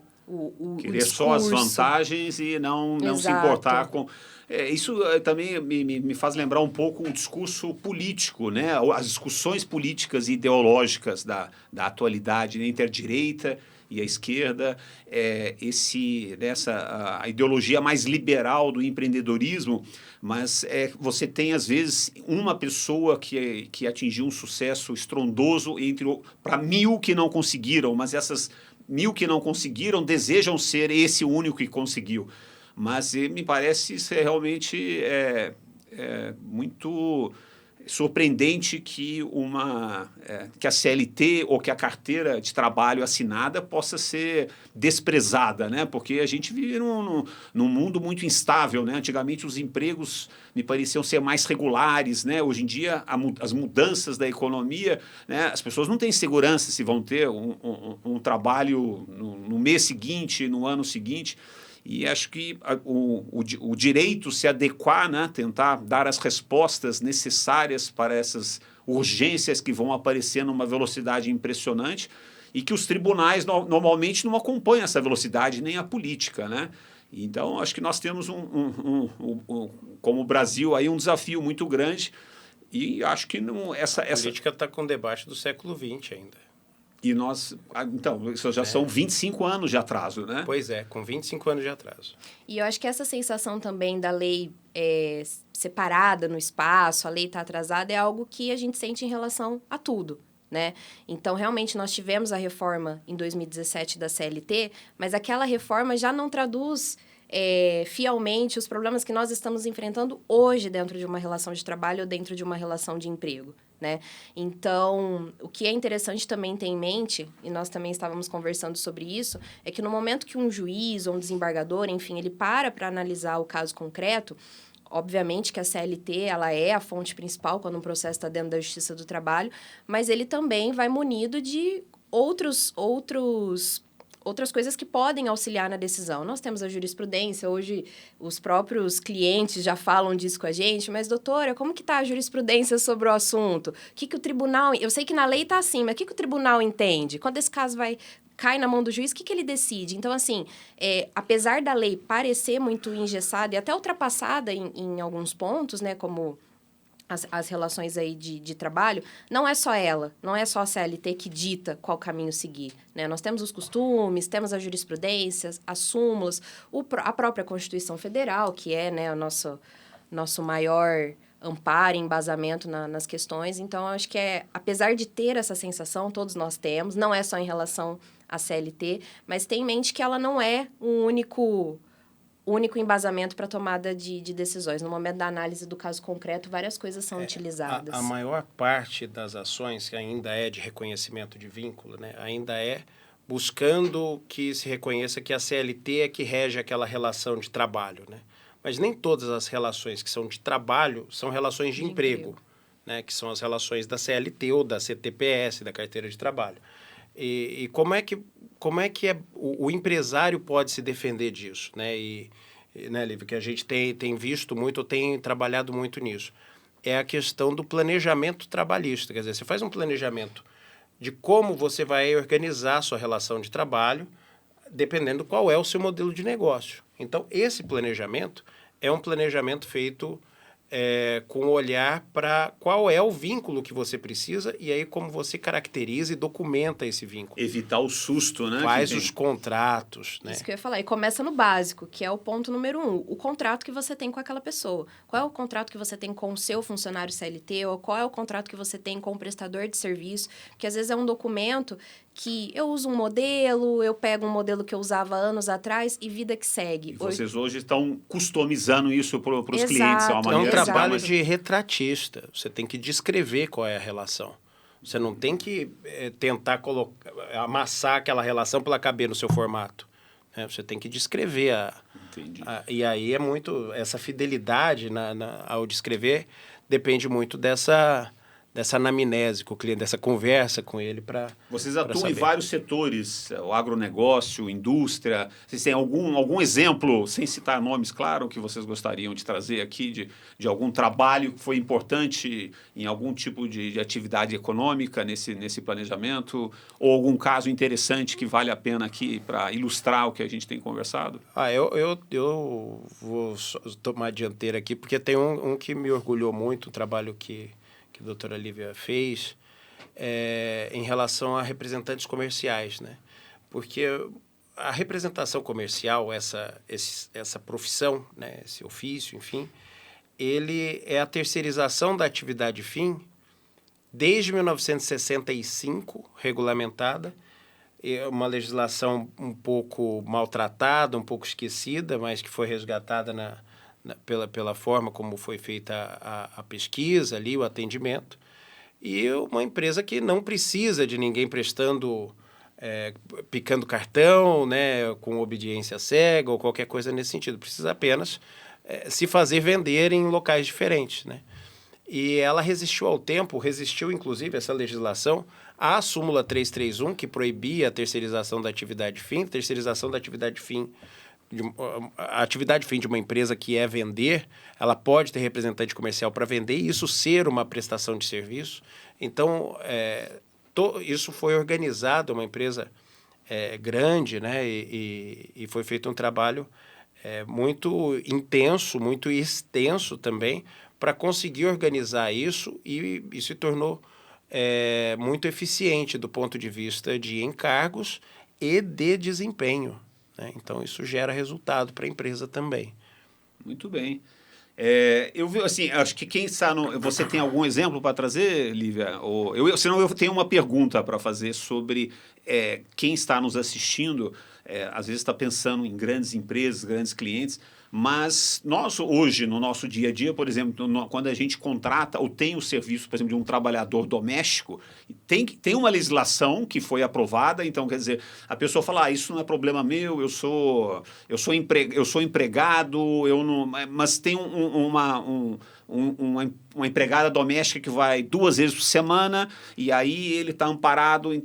Querer só as vantagens e não se importar com... Isso também me faz lembrar um pouco o discurso político, né? As discussões políticas e ideológicas da atualidade, né? Entre a direita e a esquerda, a ideologia mais liberal do empreendedorismo, mas você tem, às vezes, uma pessoa que atingiu um sucesso estrondoso para 1000 que não conseguiram, mas essas 1000 que não conseguiram desejam ser esse único que conseguiu. Mas me parece isso realmente muito surpreendente que a CLT ou que a carteira de trabalho assinada possa ser desprezada, né? Porque a gente vive num mundo muito instável, né? Antigamente os empregos me pareciam ser mais regulares, né? Hoje em dia as mudanças da economia, né? As pessoas não têm segurança se vão ter um trabalho no mês seguinte, no ano seguinte. E acho que o direito se adequar, né? Tentar dar as respostas necessárias para essas urgências que vão aparecer numa velocidade impressionante e que os tribunais normalmente não acompanham essa velocidade, nem a política, né? Então, acho que nós temos, como Brasil, aí um desafio muito grande e acho que a política está com o debate do século XX ainda. E então, isso já são 25 anos de atraso, né? Pois é, com 25 anos de atraso. E eu acho que essa sensação também da lei separada no espaço, a lei está atrasada, é algo que a gente sente em relação a tudo, né? Então, realmente, nós tivemos a reforma em 2017 da CLT, mas aquela reforma já não traduz fielmente os problemas que nós estamos enfrentando hoje dentro de uma relação de trabalho ou dentro de uma relação de emprego, né? Então, o que é interessante também ter em mente, e nós também estávamos conversando sobre isso, é que no momento que um juiz ou um desembargador, enfim, ele para analisar o caso concreto, obviamente que a CLT ela é a fonte principal quando um processo está dentro da Justiça do Trabalho, mas ele também vai munido de outras coisas que podem auxiliar na decisão. Nós temos a jurisprudência, hoje os próprios clientes já falam disso com a gente, mas, doutora, como que está a jurisprudência sobre o assunto? O que o tribunal... Eu sei que na lei está assim, mas o que o tribunal entende? Quando esse caso cai na mão do juiz, o que ele decide? Então, assim, apesar da lei parecer muito engessada e até ultrapassada em alguns pontos, né, como as relações aí de trabalho, não é só ela, não é só a CLT que dita qual caminho seguir, né? Nós temos os costumes, temos as jurisprudências, as súmulas, a própria Constituição Federal, que é, né, o nosso maior amparo e embasamento nas questões. Então, eu acho que apesar de ter essa sensação, todos nós temos, não é só em relação à CLT, mas tem em mente que ela não é um único embasamento para tomada de decisões. No momento da análise do caso concreto, várias coisas são utilizadas. A maior parte das ações que ainda é de reconhecimento de vínculo, né, ainda é buscando que se reconheça que a CLT é que rege aquela relação de trabalho, né? Mas nem todas as relações que são de trabalho são relações de emprego, né, que são as relações da CLT ou da CTPS, da carteira de trabalho. E como é que o empresário pode se defender disso, né? Né, Lívia, que a gente tem visto muito, tem trabalhado muito nisso. É a questão do planejamento trabalhista. Quer dizer, você faz um planejamento de como você vai organizar a sua relação de trabalho, dependendo qual é o seu modelo de negócio. Então, esse planejamento é um planejamento feito com olhar para qual é o vínculo que você precisa e aí como você caracteriza e documenta esse vínculo. Evitar o susto, né? Faz os contratos, né? Isso que eu ia falar. E começa no básico, que é o ponto número 1. O contrato que você tem com aquela pessoa. Qual é o contrato que você tem com o seu funcionário CLT ou qual é o contrato que você tem com o prestador de serviço? Porque às vezes é um documento que eu uso um modelo, eu pego um modelo que eu usava anos atrás e vida que segue. E vocês hoje estão customizando isso para os clientes. É um trabalho de retratista. Você tem que descrever qual é a relação. Você não tem que tentar amassar aquela relação para ela caber no seu formato. Né? Você tem que descrever. E aí é muito... Essa fidelidade ao descrever depende muito dessa anamnese com o cliente, dessa conversa com ele para Vocês atuam em vários setores, o agronegócio, indústria. Vocês têm algum exemplo, sem citar nomes, claro, que vocês gostariam de trazer aqui, de algum trabalho que foi importante em algum tipo de atividade econômica nesse planejamento? Ou algum caso interessante que vale a pena aqui para ilustrar o que a gente tem conversado? Eu vou tomar a dianteira aqui, porque tem um que me orgulhou muito, um trabalho que a doutora Lívia fez, em relação a representantes comerciais, né? Porque a representação comercial, essa profissão, né? Esse ofício, enfim, ele é a terceirização da atividade fim desde 1965, regulamentada, uma legislação um pouco maltratada, um pouco esquecida, mas que foi resgatada pela forma como foi feita a pesquisa ali, o atendimento, e uma empresa que não precisa de ninguém picando cartão, né, com obediência cega ou qualquer coisa nesse sentido, precisa apenas se fazer vender em locais diferentes, né? E ela resistiu ao tempo, resistiu inclusive essa legislação à súmula 331, que proibia a terceirização da atividade fim, a atividade fim de uma empresa que é vender, ela pode ter representante comercial para vender e isso ser uma prestação de serviço. Então, isso foi organizado, uma empresa grande, né? E foi feito um trabalho muito intenso, muito extenso também, para conseguir organizar isso e se tornou muito eficiente do ponto de vista de encargos e de desempenho, né? Então, isso gera resultado para a empresa também. Muito bem. Eu vi assim, acho que quem está no... Você tem algum exemplo para trazer, Lívia? Senão eu tenho uma pergunta para fazer sobre quem está nos assistindo. Às vezes está pensando em grandes empresas, grandes clientes, mas nós hoje, no nosso dia a dia, por exemplo, quando a gente contrata ou tem o serviço, por exemplo, de um trabalhador doméstico, tem uma legislação que foi aprovada, então, quer dizer, a pessoa fala, isso não é problema meu, eu sou empregado, mas tem uma empregada doméstica que vai 2 vezes por semana e aí ele está amparado em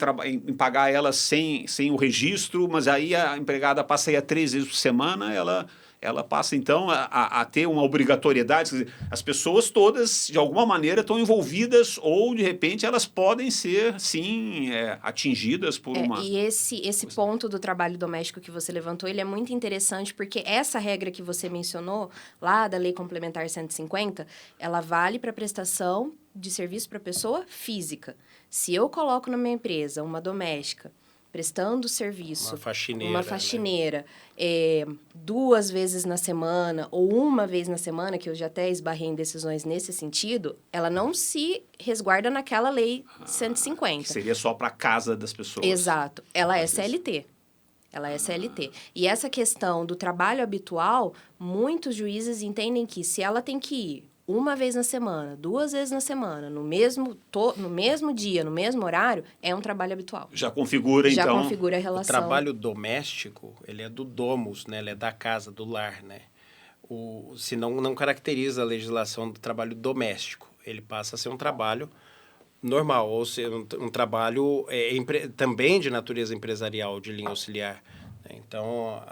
pagar ela sem o registro, mas aí a empregada passa aí a 3 vezes por semana, ela passa, então, a ter uma obrigatoriedade. Quer dizer, as pessoas todas, de alguma maneira, estão envolvidas ou, de repente, elas podem ser, sim, atingidas por uma... E esse ponto do trabalho doméstico que você levantou, ele é muito interessante, porque essa regra que você mencionou, lá da Lei Complementar 150, ela vale para prestação de serviço para pessoa física. Se eu coloco na minha empresa uma doméstica prestando serviço, uma faxineira, né? 2 vezes na semana ou 1 vez na semana, que eu já até esbarrei em decisões nesse sentido, ela não se resguarda naquela lei 150. Que seria só para a casa das pessoas. Exato. Ela é CLT. Ela é CLT. E essa questão do trabalho habitual, muitos juízes entendem que se ela tem que ir 1 vez na semana, 2 vezes na semana, no mesmo dia, no mesmo horário, é um trabalho habitual. Já configura, então... Já configura a relação. O trabalho doméstico, ele é do domus, né? Ele é da casa, do lar, né? Senão não caracteriza a legislação do trabalho doméstico. Ele passa a ser um trabalho normal, ou seja, um trabalho também de natureza empresarial, de linha auxiliar, né? Então,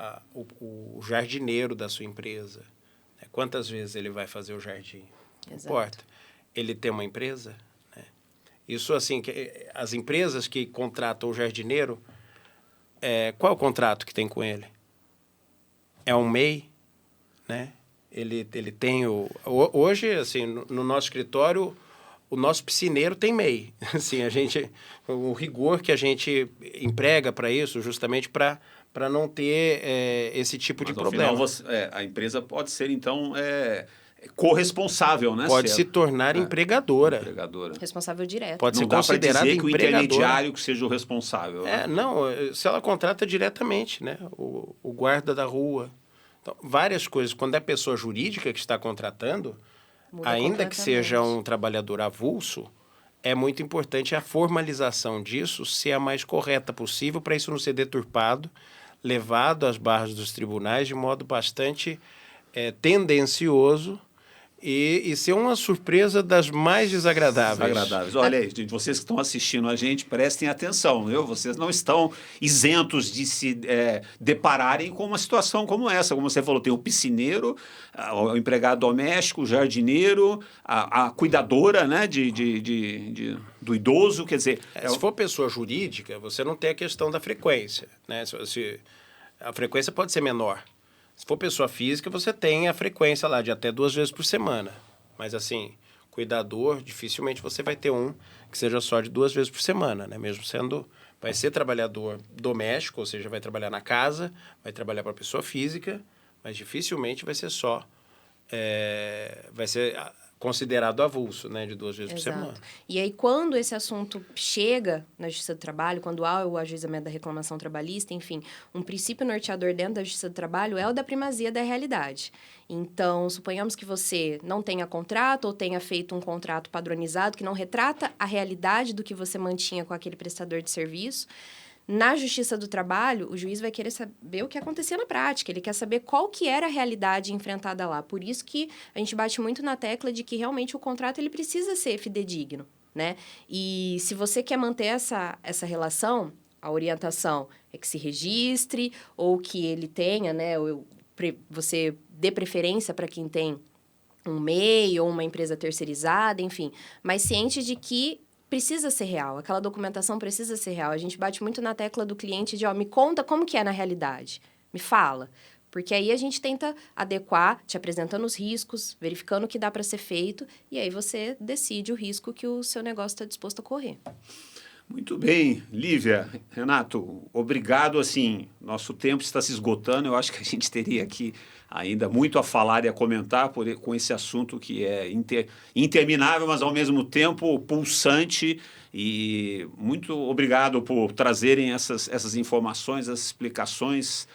o jardineiro da sua empresa, quantas vezes ele vai fazer o jardim? Não importa. Ele tem uma empresa, né? Isso, assim, as empresas que contratam o jardineiro, qual é o contrato que tem com ele? É um MEI, né? Ele tem hoje, assim, no nosso escritório, o nosso piscineiro tem MEI. Assim, o rigor que a gente emprega para isso, justamente para não ter esse tipo de problema. Mas, no final, a empresa pode ser, então, corresponsável, né? Pode se tornar empregadora. Responsável direto. Pode não ser dá considerada para dizer que o empregadora. intermediário que seja o responsável. Né? Não, se ela contrata diretamente, né? O guarda da rua. Então, várias coisas. Quando é pessoa jurídica que está contratando, ainda que seja um trabalhador avulso, é muito importante a formalização disso ser a mais correta possível para isso não ser deturpado, levado às barras dos tribunais de modo bastante tendencioso e ser uma surpresa das mais desagradáveis. Olha aí, gente, vocês que estão assistindo a gente, prestem atenção, viu? Vocês não estão isentos de se depararem com uma situação como essa. Como você falou, tem o piscineiro, o empregado doméstico, o jardineiro, a cuidadora, né, do idoso, quer dizer... Se for pessoa jurídica, você não tem a questão da frequência, né? A frequência pode ser menor. Se for pessoa física, você tem a frequência lá de até 2 vezes por semana. Mas, assim, cuidador, dificilmente você vai ter um que seja só de 2 vezes por semana, né? Mesmo sendo... Vai ser trabalhador doméstico, ou seja, vai trabalhar na casa, vai trabalhar para pessoa física, mas dificilmente vai ser só... vai ser considerado avulso, né? De 2 vezes por semana. E aí, quando esse assunto chega na Justiça do Trabalho, quando há o ajuizamento da reclamação trabalhista, enfim, um princípio norteador dentro da Justiça do Trabalho é o da primazia da realidade. Então, suponhamos que você não tenha contrato ou tenha feito um contrato padronizado que não retrata a realidade do que você mantinha com aquele prestador de serviço. Na Justiça do Trabalho, o juiz vai querer saber o que acontecia na prática. Ele quer saber qual que era a realidade enfrentada lá. Por isso que a gente bate muito na tecla de que realmente o contrato ele precisa ser fidedigno, né? E se você quer manter essa relação, a orientação é que se registre ou que ele tenha, né? Você dê preferência para quem tem um MEI ou uma empresa terceirizada, enfim. Mas ciente de que precisa ser real, aquela documentação precisa ser real. A gente bate muito na tecla do cliente de, me conta como que é na realidade. Me fala. Porque aí a gente tenta adequar, te apresentando os riscos, verificando o que dá para ser feito, e aí você decide o risco que o seu negócio está disposto a correr. Muito bem, Lívia, Renato, obrigado. Assim, nosso tempo está se esgotando. Eu acho que a gente teria aqui ainda muito a falar e a comentar com esse assunto que é interminável, mas ao mesmo tempo pulsante. E muito obrigado por trazerem essas informações, essas explicações.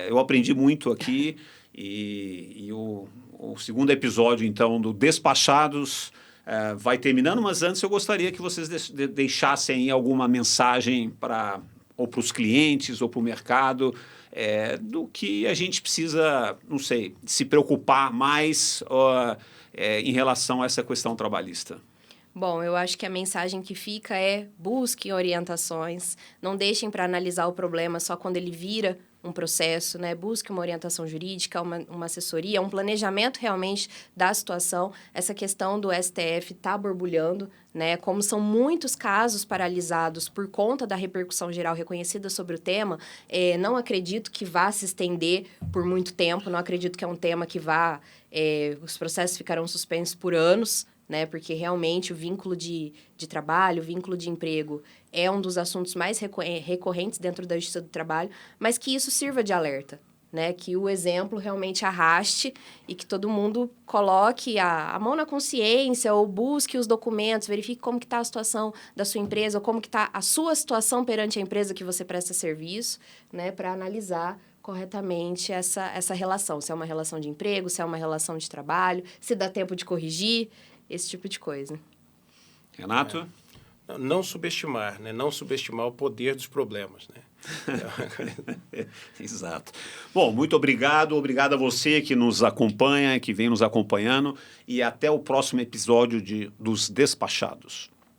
Eu aprendi muito aqui e o segundo episódio, então, do Despachados vai terminando, mas antes eu gostaria que vocês deixassem aí alguma mensagem ou para os clientes ou para o mercado do que a gente precisa, não sei, se preocupar mais em relação a essa questão trabalhista. Bom, eu acho que a mensagem que fica é: busquem orientações, não deixem para analisar o problema só quando ele vira um processo, né? Busque uma orientação jurídica, uma assessoria, um planejamento realmente da situação. Essa questão do STF está borbulhando, né? Como são muitos casos paralisados por conta da repercussão geral reconhecida sobre o tema, não acredito que vá se estender por muito tempo, não acredito que é um tema que os processos ficarão suspensos por anos, né? Porque realmente o vínculo de trabalho, o vínculo de emprego é um dos assuntos mais recorrentes dentro da Justiça do Trabalho, mas que isso sirva de alerta, né? Que o exemplo realmente arraste e que todo mundo coloque a mão na consciência ou busque os documentos, verifique como que está a situação da sua empresa ou como que está a sua situação perante a empresa que você presta serviço, né? Para analisar corretamente essa relação, se é uma relação de emprego, se é uma relação de trabalho, se dá tempo de corrigir, esse tipo de coisa. Renato? Não subestimar, né? Não subestimar o poder dos problemas, né? Exato. Bom, muito obrigado. Obrigado a você que nos acompanha, que vem nos acompanhando. E até o próximo episódio dos Despachados.